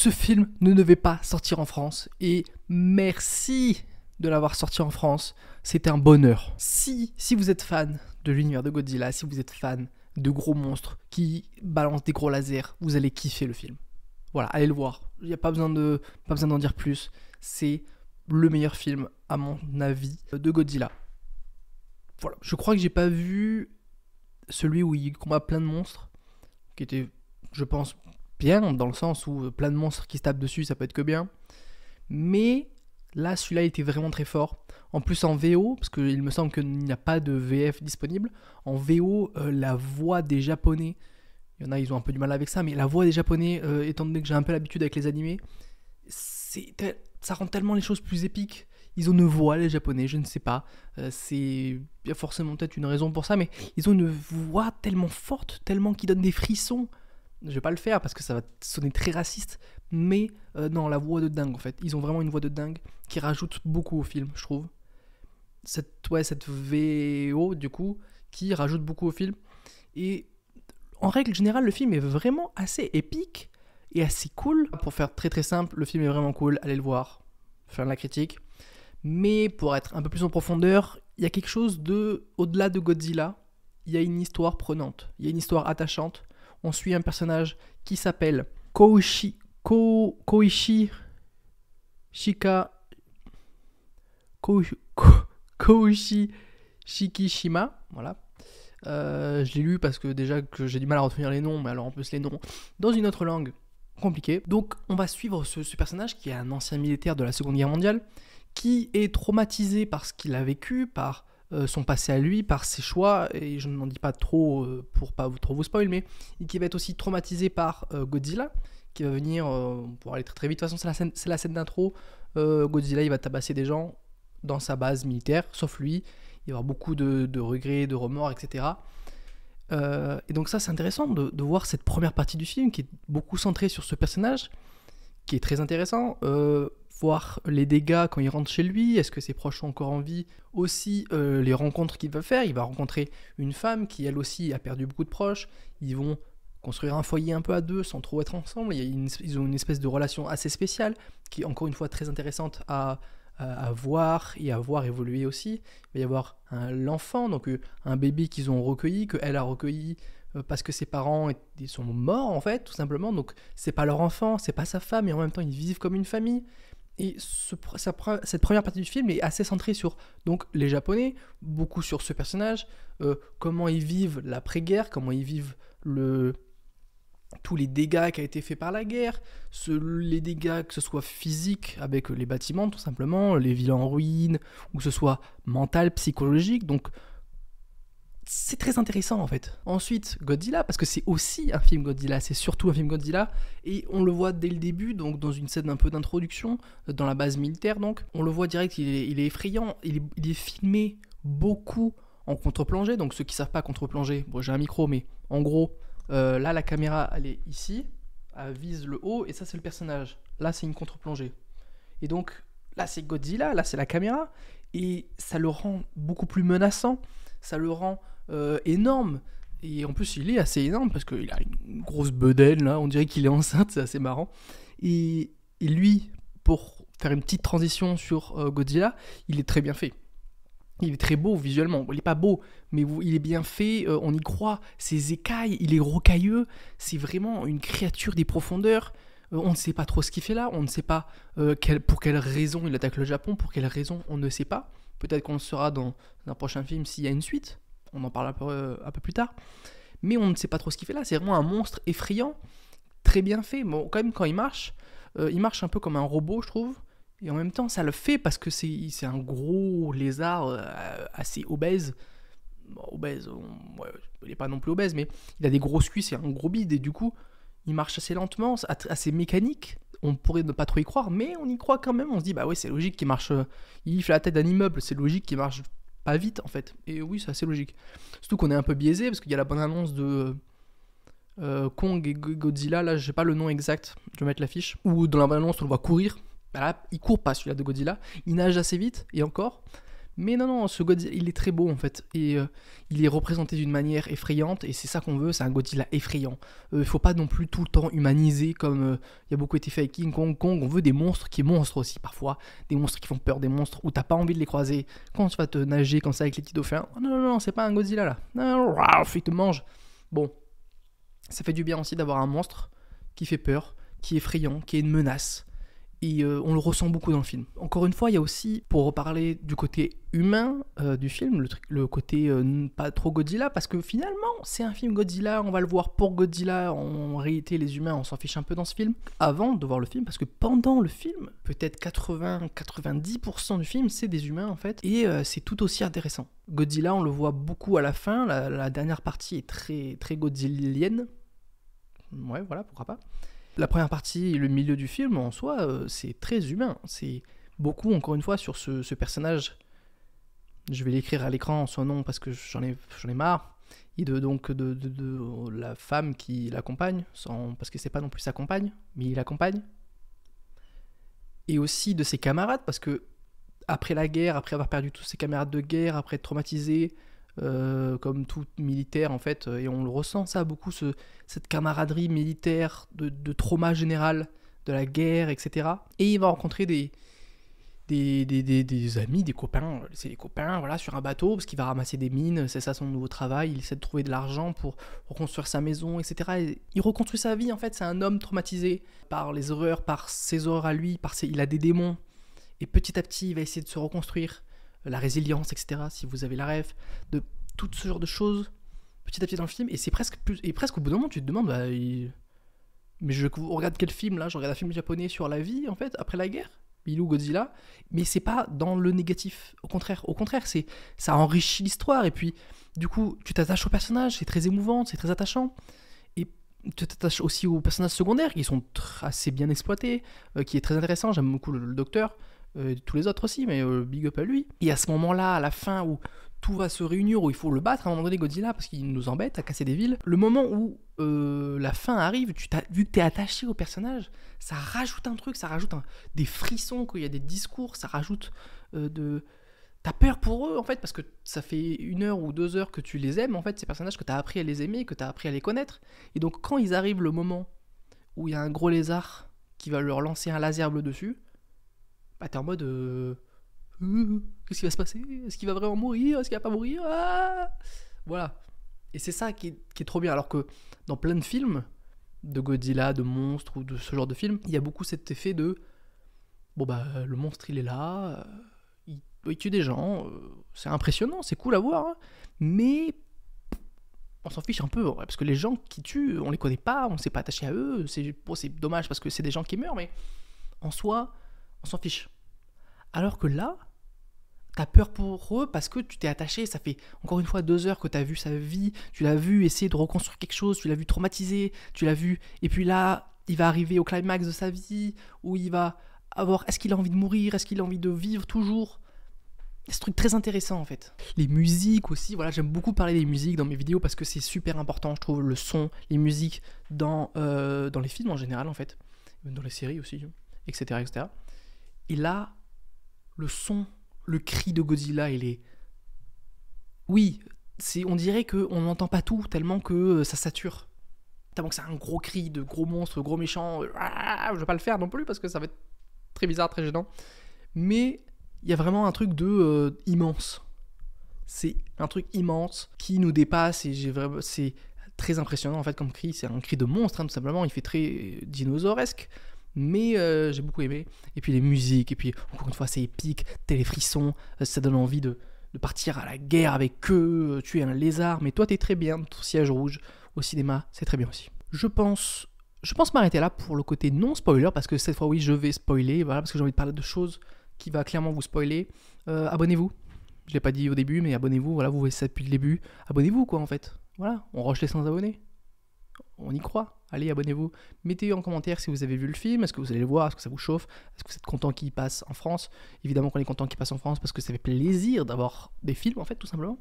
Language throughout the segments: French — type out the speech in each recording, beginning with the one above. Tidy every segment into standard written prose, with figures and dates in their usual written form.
Ce film ne devait pas sortir en France et merci de l'avoir sorti en France. C'était un bonheur. Si vous êtes fan de l'univers de Godzilla, si vous êtes fan de gros monstres qui balancent des gros lasers, vous allez kiffer le film. Voilà, allez le voir. Il n'y a pas besoin d'en dire plus. C'est le meilleur film, à mon avis, de Godzilla. Voilà, je crois que j'ai pas vu celui où il combat plein de monstres, qui était, je pense, bien, dans le sens où plein de monstres qui se tapent dessus, ça peut être que bien. Mais là, celui-là était vraiment très fort. En plus en VO, parce qu'il me semble qu'il n'y a pas de VF disponible. En VO, la voix des Japonais, il y en a, ils ont un peu du mal avec ça, mais la voix des Japonais, étant donné que j'ai un peu l'habitude avec les animés, ça rend tellement les choses plus épiques. Ils ont une voix, les Japonais, je ne sais pas. Il y a forcément peut-être une raison pour ça, mais ils ont une voix tellement forte, tellement qui donne des frissons. Je vais pas le faire parce que ça va sonner très raciste, mais non, la voix de dingue en fait. Ils ont vraiment une voix de dingue qui rajoute beaucoup au film, je trouve. Cette VO du coup, qui rajoute beaucoup au film. Et en règle générale, le film est vraiment assez épique et assez cool. Pour faire très très simple, le film est vraiment cool, allez le voir, faire la critique. Mais pour être un peu plus en profondeur, il y a quelque chose au-delà de Godzilla, il y a une histoire prenante, il y a une histoire attachante. On suit un personnage qui s'appelle Koichi Shikishima. Voilà. Je l'ai lu parce que déjà que j'ai du mal à retenir les noms, mais alors en plus les noms dans une autre langue, compliqué. Donc on va suivre ce personnage qui est un ancien militaire de la Seconde Guerre mondiale, qui est traumatisé par ce qu'il a vécu, par son passé à lui, par ses choix, et je n'en dis pas trop pour pas trop vous spoil, mais qui va être aussi traumatisé par Godzilla, qui va venir, pour aller très très vite, de toute façon c'est la scène d'intro, Godzilla il va tabasser des gens dans sa base militaire, sauf lui, il va y avoir beaucoup de regrets, de remords, etc. Et donc ça c'est intéressant de voir cette première partie du film qui est beaucoup centrée sur ce personnage, qui est très intéressant, voir les dégâts quand il rentre chez lui, est-ce que ses proches sont encore en vie, aussi les rencontres qu'il va faire, il va rencontrer une femme qui elle aussi a perdu beaucoup de proches, ils vont construire un foyer un peu à deux sans trop être ensemble, ils ont une espèce de relation assez spéciale, qui est encore une fois très intéressante à voir et à voir évoluer aussi. Il va y avoir l'enfant, donc un bébé qu'ils ont recueilli, qu'elle a recueilli parce que ses parents sont morts en fait, tout simplement, donc c'est pas leur enfant, c'est pas sa femme, et en même temps ils vivent comme une famille. Et cette première partie du film est assez centrée sur donc, les Japonais, beaucoup sur ce personnage, comment ils vivent l'après-guerre, comment ils vivent tous les dégâts qui ont été faits par la guerre, les dégâts que ce soit physiques avec les bâtiments tout simplement, les villes en ruine, ou que ce soit mental, psychologique, donc c'est très intéressant en fait. Ensuite, Godzilla, parce que c'est aussi un film Godzilla, c'est surtout un film Godzilla, et on le voit dès le début, donc dans une scène un peu d'introduction, dans la base militaire donc, on le voit direct, il est effrayant, il est filmé beaucoup en contre-plongée, donc ceux qui savent pas contre-plongée, bon j'ai un micro, mais en gros, là la caméra elle est ici, elle vise le haut, et ça c'est le personnage, là c'est une contre-plongée. Et donc là c'est Godzilla, là c'est la caméra, et ça le rend beaucoup plus menaçant, ça le rend énorme, et en plus il est assez énorme parce qu'il a une grosse bedaine là, on dirait qu'il est enceinte, c'est assez marrant, et lui, pour faire une petite transition sur Godzilla, il est très bien fait, il est très beau visuellement, il est pas beau, mais il est bien fait, on y croit, ses écailles, il est rocailleux, c'est vraiment une créature des profondeurs, on ne sait pas trop ce qu'il fait là, on ne sait pas pour quelle raison il attaque le Japon, pour quelle raison on ne sait pas, peut-être qu'on le saura dans un prochain film s'il y a une suite, on en parle un peu plus tard, mais on ne sait pas trop ce qu'il fait là, c'est vraiment un monstre effrayant, très bien fait, bon quand même quand il marche un peu comme un robot je trouve, et en même temps ça le fait parce que c'est un gros lézard assez obèse, ouais, il n'est pas non plus obèse, mais il a des grosses cuisses et un gros bide, et du coup il marche assez lentement, assez mécanique, on pourrait ne pas trop y croire, mais on y croit quand même, on se dit bah ouais c'est logique qu'il marche, il fait la tête d'un immeuble, c'est logique qu'il marche pas vite en fait, et oui c'est assez logique, surtout qu'on est un peu biaisé parce qu'il y a la bonne annonce de Kong et Godzilla, là j'ai pas le nom exact, je vais mettre l'affiche, où dans la bonne annonce on le voit courir, bah là il court pas celui-là de Godzilla, il nage assez vite, et encore, Mais non, ce Godzilla, il est très beau en fait, et il est représenté d'une manière effrayante, et c'est ça qu'on veut, c'est un Godzilla effrayant. Il faut pas non plus tout le temps humaniser comme il y a beaucoup été fait avec King Kong. On veut des monstres qui monstres aussi parfois, des monstres qui font peur, des monstres où t'as pas envie de les croiser. Quand tu vas te nager comme ça avec les petits dauphins, oh, non, c'est pas un Godzilla là, non, il te mange. Bon, ça fait du bien aussi d'avoir un monstre qui fait peur, qui est effrayant, qui est une menace. Et on le ressent beaucoup dans le film. Encore une fois, il y a aussi, pour reparler du côté humain du film, le côté pas trop Godzilla, parce que finalement, c'est un film Godzilla, on va le voir pour Godzilla. En réalité, les humains, on s'en fiche un peu dans ce film, avant de voir le film, parce que pendant le film, peut-être 80-90% du film, c'est des humains en fait, et c'est tout aussi intéressant. Godzilla, on le voit beaucoup à la fin, la dernière partie est très, très godzillienne. Ouais, voilà, pourquoi pas. La première partie, le milieu du film en soi, c'est très humain. C'est beaucoup, encore une fois, sur ce personnage. Je vais l'écrire à l'écran son nom parce que j'en ai marre. Et de la femme qui l'accompagne, parce que c'est pas non plus sa compagne, mais il l'accompagne. Et aussi de ses camarades, parce que après la guerre, après avoir perdu tous ses camarades de guerre, après être traumatisé, comme tout militaire en fait, et on le ressent ça beaucoup, cette camaraderie militaire de trauma général de la guerre, etc. Et il va rencontrer des amis, des copains, c'est des copains, voilà, sur un bateau, parce qu'il va ramasser des mines, c'est ça son nouveau travail, il essaie de trouver de l'argent pour reconstruire sa maison, etc. Et il reconstruit sa vie en fait, c'est un homme traumatisé par les horreurs, par ses horreurs à lui, il a des démons, et petit à petit il va essayer de se reconstruire. La résilience, etc., si vous avez la rêve, de tout ce genre de choses, petit à petit dans le film, et c'est presque au bout d'un moment, tu te demandes, mais je regarde quel film, là, je regarde un film japonais sur la vie, en fait, après la guerre, il ou Godzilla, mais c'est pas dans le négatif, au contraire, ça enrichit l'histoire, et puis, du coup, tu t'attaches aux personnages, c'est très émouvant, c'est très attachant, et tu t'attaches aussi aux personnages secondaires, qui sont assez bien exploités, qui est très intéressant, j'aime beaucoup le docteur, tous les autres aussi, mais big up à lui. Et à ce moment-là, à la fin où tout va se réunir, où il faut le battre à un moment donné, Godzilla, parce qu'il nous embête à casser des villes, le moment où la fin arrive, vu que t'es attaché au personnage, ça rajoute un truc, ça rajoute des frissons, quand il y a des discours, ça rajoute t'as peur pour eux en fait, parce que ça fait 1 heure ou 2 heures que tu les aimes en fait, ces personnages, que t'as appris à les aimer, que t'as appris à les connaître. Et donc quand ils arrivent le moment où il y a un gros lézard qui va leur lancer un laser bleu dessus, bah t'es en mode qu'est-ce qui va se passer? Est-ce qu'il va vraiment mourir? Est-ce qu'il va pas mourir? Voilà. Et c'est ça qui est trop bien. Alors que dans plein de films, de Godzilla, de monstres ou de ce genre de films, il y a beaucoup cet effet de bon bah le monstre il est là, il tue des gens, c'est impressionnant, c'est cool à voir, hein, mais on s'en fiche un peu, ouais, parce que les gens qui tuent, on les connaît pas, on s'est pas attaché à eux, c'est dommage parce que c'est des gens qui meurent, mais en soi, on s'en fiche. Alors que là, t'as peur pour eux parce que tu t'es attaché, ça fait encore une fois 2 heures que t'as vu sa vie, tu l'as vu essayer de reconstruire quelque chose, tu l'as vu traumatisé, tu l'as vu, et puis là, il va arriver au climax de sa vie, où il va avoir, est-ce qu'il a envie de mourir, est-ce qu'il a envie de vivre toujours? Il y a ce truc très intéressant en fait. Les musiques aussi, voilà, j'aime beaucoup parler des musiques dans mes vidéos parce que c'est super important, je trouve, le son, les musiques dans les films en général en fait, dans les séries aussi, etc. etc. Et là, le son, le cri de Godzilla, il est... Oui, on dirait qu'on n'entend pas tout tellement que ça sature. Tellement que c'est un gros cri de gros monstre, gros méchant. Je vais pas le faire non plus parce que ça va être très bizarre, très gênant. Mais il y a vraiment un truc de immense. C'est un truc immense qui nous dépasse et c'est très impressionnant en fait comme cri. C'est un cri de monstre, hein, tout simplement. Il fait très dinosauresque. Mais j'ai beaucoup aimé. Et puis les musiques, et puis encore une fois c'est épique, t'as les frissons, ça donne envie de partir à la guerre avec eux, tuer un lézard. Mais toi t'es très bien, ton siège rouge au cinéma, c'est très bien aussi. Je pense m'arrêter là pour le côté non spoiler, parce que cette fois oui je vais spoiler, voilà, parce que j'ai envie de parler de choses qui va clairement vous spoiler. Abonnez-vous, je l'ai pas dit au début, mais abonnez-vous, voilà, vous voyez ça depuis le début. Abonnez-vous quoi en fait, voilà, on rush les 100 abonnés. On y croit. Allez, abonnez-vous. Mettez en commentaire si vous avez vu le film. Est-ce que vous allez le voir? Est-ce que ça vous chauffe? Est-ce que vous êtes content qu'il passe en France? Évidemment qu'on est content qu'il passe en France parce que ça fait plaisir d'avoir des films, en fait, tout simplement.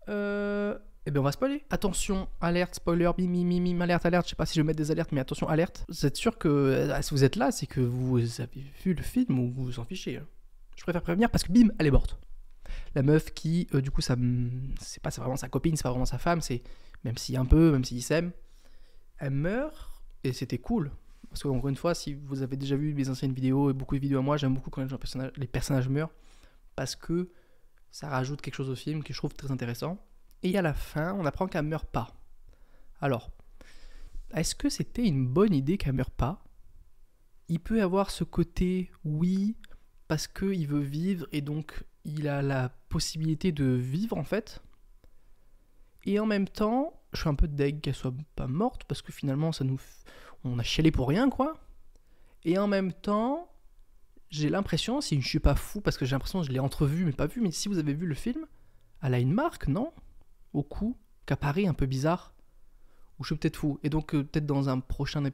Et bien, on va spoiler. Attention, alerte, spoiler, bim, alerte. Je sais pas si je vais mettre des alertes, mais attention, alerte. Vous êtes sûr que si vous êtes là, c'est que vous avez vu le film ou vous vous en fichez. Je préfère prévenir parce que bim, elle est morte. La meuf qui, du coup, c'est pas vraiment sa copine, c'est pas vraiment sa femme, c'est même si un peu, même s'ils s'aiment, elle meurt et c'était cool. Parce que, encore une fois, si vous avez déjà vu mes anciennes vidéos et beaucoup de vidéos à moi, j'aime beaucoup quand les personnages meurent parce que ça rajoute quelque chose au film que je trouve très intéressant. Et à la fin, on apprend qu'elle meurt pas. Alors, est-ce que c'était une bonne idée qu'elle meure pas? Il peut y avoir ce côté, oui, parce qu'il veut vivre et donc il a la possibilité de vivre en fait. Et en même temps, je suis un peu deg qu'elle soit pas morte parce que finalement, on a chialé pour rien quoi. Et en même temps, j'ai l'impression, si je suis pas fou, parce que j'ai l'impression que je l'ai entrevu mais pas vu, mais si vous avez vu le film, elle a une marque, non? Au cou, qui apparaît un peu bizarre. Ou je suis peut-être fou. Et donc, peut-être dans un prochain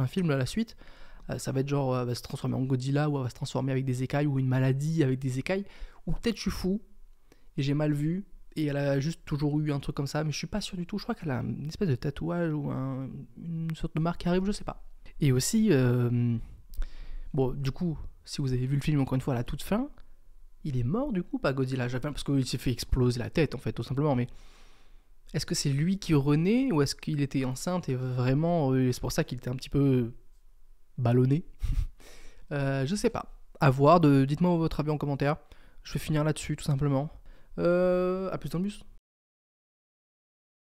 film, là, la suite, ça va être genre, elle va se transformer en Godzilla, ou elle va se transformer avec des écailles, ou une maladie avec des écailles. Ou peut-être je suis fou, et j'ai mal vu, et elle a juste toujours eu un truc comme ça, mais je suis pas sûr du tout. Je crois qu'elle a une espèce de tatouage, ou une sorte de marque qui arrive, je sais pas. Et aussi, bon, du coup, si vous avez vu le film encore une fois à la toute fin, il est mort du coup, pas Godzilla, parce qu'il s'est fait exploser la tête en fait, tout simplement, mais est-ce que c'est lui qui renaît ou est-ce qu'il était enceinte et vraiment, c'est pour ça qu'il était un petit peu ballonné. Je sais pas. À voir, dites-moi votre avis en commentaire. Je vais finir là-dessus tout simplement. À plus dans le bus.